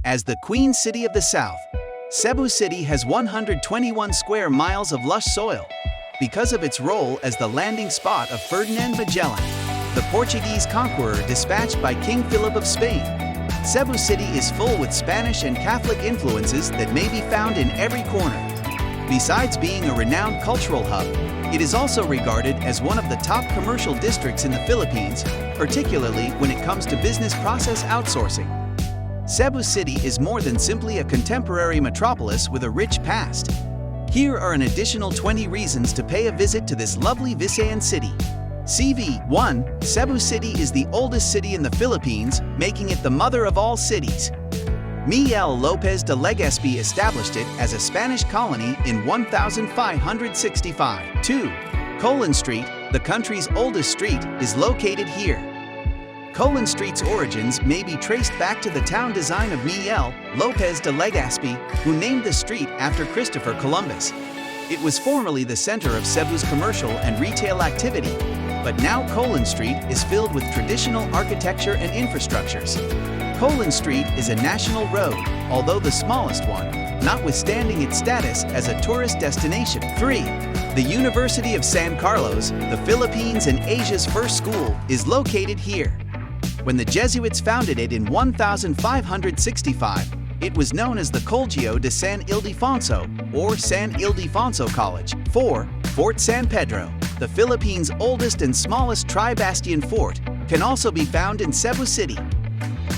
As the Queen City of the South, Cebu City has 121 square miles of lush soil. Because of its role as the landing spot of Ferdinand Magellan, the Portuguese conqueror dispatched by King Philip of Spain, Cebu City is full with Spanish and Catholic influences that may be found in every corner. Besides being a renowned cultural hub, it is also regarded as one of the top commercial districts in the Philippines, particularly when it comes to business process outsourcing. Cebu City is more than simply a contemporary metropolis with a rich past. Here are an additional 20 reasons to pay a visit to this lovely Visayan city. CV 1. Cebu City is the oldest city in the Philippines, making it the mother of all cities. Miguel Lopez de Legazpi established it as a Spanish colony in 1565. 2. Colon Street, the country's oldest street, is located here. Colon Street's origins may be traced back to the town design of Miguel Lopez de Legazpi, who named the street after Christopher Columbus. It was formerly the center of Cebu's commercial and retail activity, but now Colon Street is filled with traditional architecture and infrastructures. Colon Street is a national road, although the smallest one, notwithstanding its status as a tourist destination. 3. The University of San Carlos, the Philippines and Asia's first school, is located here. When the Jesuits founded it in 1565, it was known as the Colegio de San Ildefonso, or San Ildefonso College. 4. Fort San Pedro, the Philippines' oldest and smallest tri-bastion fort, can also be found in Cebu City.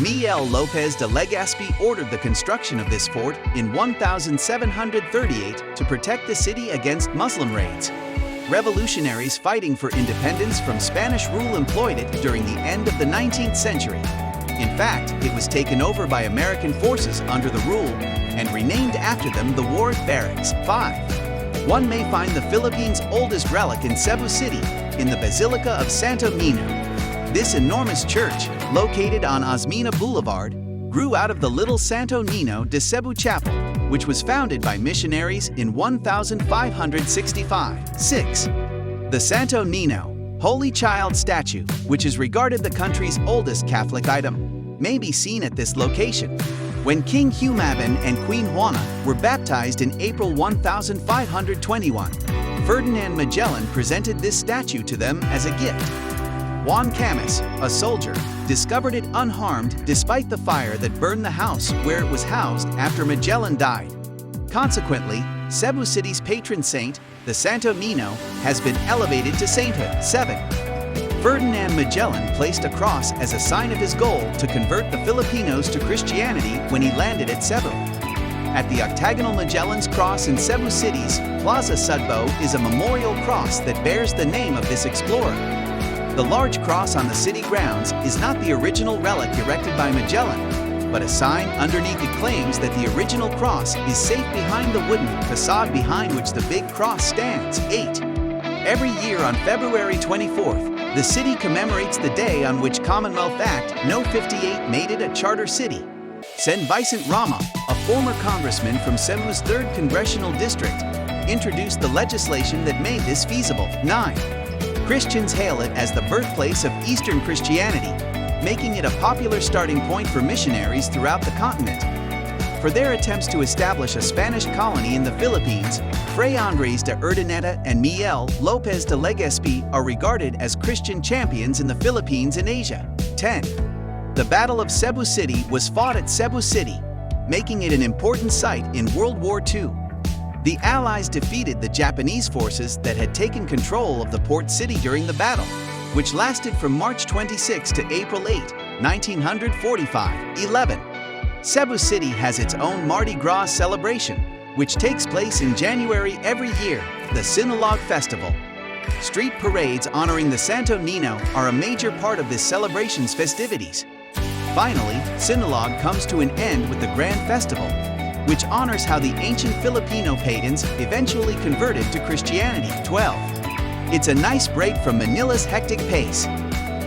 Miguel Lopez de Legazpi ordered the construction of this fort in 1738 to protect the city against Muslim raids. Revolutionaries fighting for independence from Spanish rule employed it during the end of the 19th century. In fact, it was taken over by American forces under the rule and renamed after them the War Barracks. 5. One may find the Philippines' oldest relic in Cebu City, in the Basilica of Santo Nino. This enormous church, located on Osmeña Boulevard, grew out of the little Santo Nino de Cebu Chapel, which was founded by missionaries in 1565. 6. The Santo Nino, Holy Child statue, which is regarded the country's oldest Catholic item, may be seen at this location. When King Humabon and Queen Juana were baptized in April 1521, Ferdinand Magellan presented this statue to them as a gift. Juan Camus, a soldier, discovered it unharmed despite the fire that burned the house where it was housed after Magellan died. Consequently, Cebu City's patron saint, the Santo Nino, has been elevated to sainthood. 7. Ferdinand Magellan placed a cross as a sign of his goal to convert the Filipinos to Christianity when he landed at Cebu. At the octagonal Magellan's Cross in Cebu City's Plaza Sudbo is a memorial cross that bears the name of this explorer. The large cross on the city grounds is not the original relic erected by Magellan, but a sign underneath it claims that the original cross is safe behind the wooden facade behind which the big cross stands. 8. Every year on February 24th, the city commemorates the day on which Commonwealth Act No. 58 made it a charter city. Sen Vicente Rama, a former congressman from Cebu's 3rd Congressional District, introduced the legislation that made this feasible. 9. Christians hail it as the birthplace of Eastern Christianity, making it a popular starting point for missionaries throughout the continent. For their attempts to establish a Spanish colony in the Philippines, Fray Andres de Urdaneta and Miguel Lopez de Legazpi are regarded as Christian champions in the Philippines and Asia. 10. The Battle of Cebu City was fought at Cebu City, making it an important site in World War II. The Allies defeated the Japanese forces that had taken control of the port city during the battle, which lasted from March 26 to April 8, 1945. 11. Cebu City has its own Mardi Gras celebration, which takes place in January every year, the Sinulog Festival. Street parades honoring the Santo Nino are a major part of this celebration's festivities. Finally, Sinulog comes to an end with the Grand Festival, which honors how the ancient Filipino pagans eventually converted to Christianity. 12. It's a nice break from Manila's hectic pace.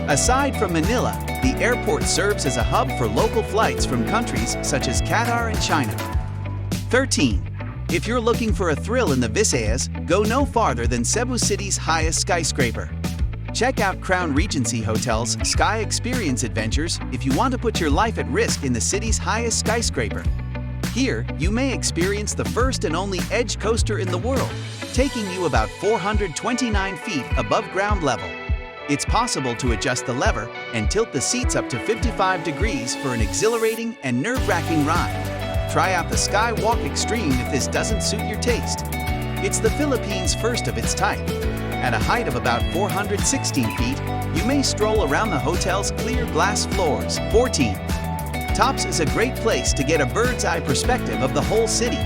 Aside from Manila, the airport serves as a hub for local flights from countries such as Qatar and China. 13. If you're looking for a thrill in the Visayas, go no farther than Cebu City's highest skyscraper. Check out Crown Regency Hotel's Sky Experience Adventures if you want to put your life at risk in the city's highest skyscraper. Here, you may experience the first and only edge coaster in the world, taking you about 429 feet above ground level. It's possible to adjust the lever and tilt the seats up to 55 degrees for an exhilarating and nerve-wracking ride. Try out the Skywalk Extreme if this doesn't suit your taste. It's the Philippines' first of its type. At a height of about 416 feet, you may stroll around the hotel's clear glass floors. 14. Tops is a great place to get a bird's-eye perspective of the whole city.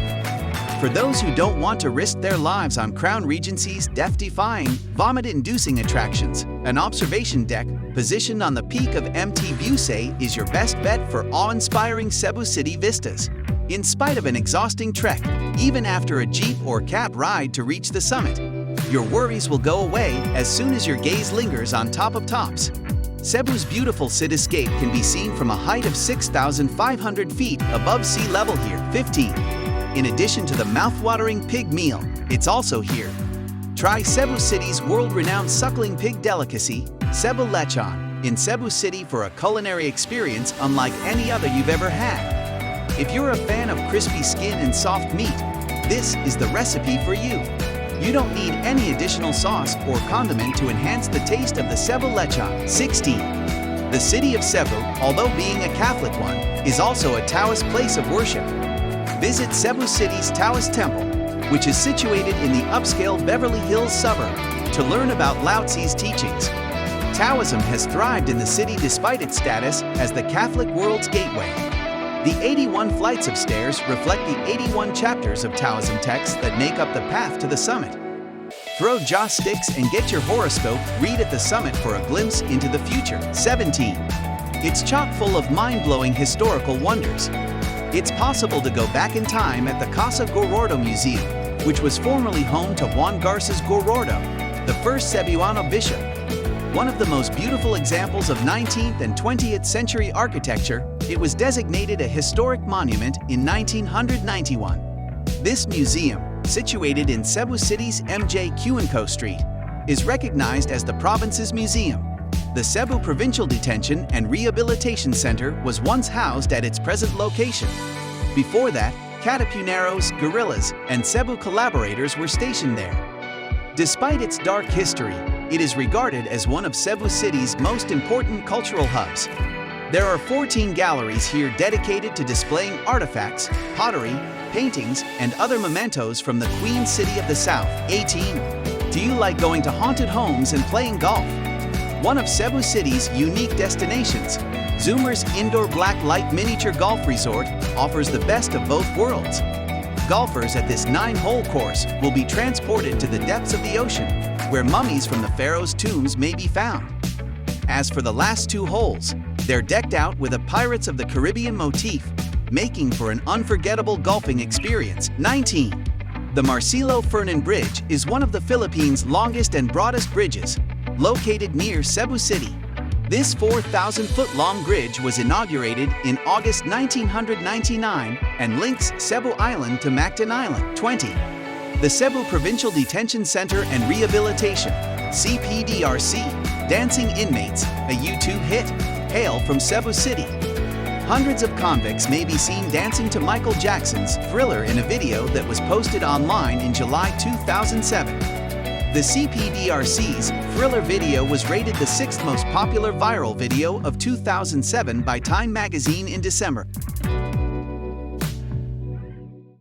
For those who don't want to risk their lives on Crown Regency's death-defying, vomit-inducing attractions, an observation deck positioned on the peak of Mt. Busay is your best bet for awe-inspiring Cebu City vistas. In spite of an exhausting trek, even after a jeep or cab ride to reach the summit, your worries will go away as soon as your gaze lingers on top of tops. Cebu's beautiful cityscape can be seen from a height of 6,500 feet above sea level here. 15. In addition to the mouthwatering pig meal, it's also here. Try Cebu City's world-renowned suckling pig delicacy, Cebu Lechon, in Cebu City for a culinary experience unlike any other you've ever had. If you're a fan of crispy skin and soft meat, this is the recipe for you. You don't need any additional sauce or condiment to enhance the taste of the Cebu Lechon. 16. The city of Cebu, although being a Catholic one, is also a Taoist place of worship. Visit Cebu City's Taoist Temple, which is situated in the upscale Beverly Hills suburb, to learn about Lao Tzu's teachings. Taoism has thrived in the city despite its status as the Catholic world's gateway. The 81 flights of stairs reflect the 81 chapters of Taoism texts that make up the path to the summit. Throw joss sticks and get your horoscope read at the summit for a glimpse into the future. 17. It's chock full of mind-blowing historical wonders. It's possible to go back in time at the Casa Gorordo Museum, which was formerly home to Juan Garces Gorordo, the first Cebuano bishop. One of the most beautiful examples of 19th and 20th century architecture, it was designated a historic monument in 1991. This museum, situated in Cebu City's MJ Cuenco Street, is recognized as the province's museum. The Cebu Provincial Detention and Rehabilitation Center was once housed at its present location. Before that, Katipuneros, guerrillas, and Cebu collaborators were stationed there. Despite its dark history, it is regarded as one of Cebu City's most important cultural hubs. There are 14 galleries here dedicated to displaying artifacts, pottery, paintings, and other mementos from the Queen City of the South. 18. Do you like going to haunted homes and playing golf? One of Cebu City's unique destinations, Zoomer's Indoor Black Light Miniature Golf Resort offers the best of both worlds. Golfers at this 9-hole course will be transported to the depths of the ocean, where mummies from the pharaoh's tombs may be found. As for the last 2 holes, they're decked out with a Pirates of the Caribbean motif, making for an unforgettable golfing experience. 19. The Marcelo Fernan Bridge is one of the Philippines' longest and broadest bridges, located near Cebu City. This 4,000-foot-long bridge was inaugurated in August 1999 and links Cebu Island to Mactan Island. 20. The Cebu Provincial Detention Center and Rehabilitation, CPDRC, Dancing Inmates, a YouTube hit, hail from Cebu City. Hundreds of convicts may be seen dancing to Michael Jackson's Thriller in a video that was posted online in July 2007. The CPDRC's Thriller video was rated the 6th most popular viral video of 2007 by Time magazine in December.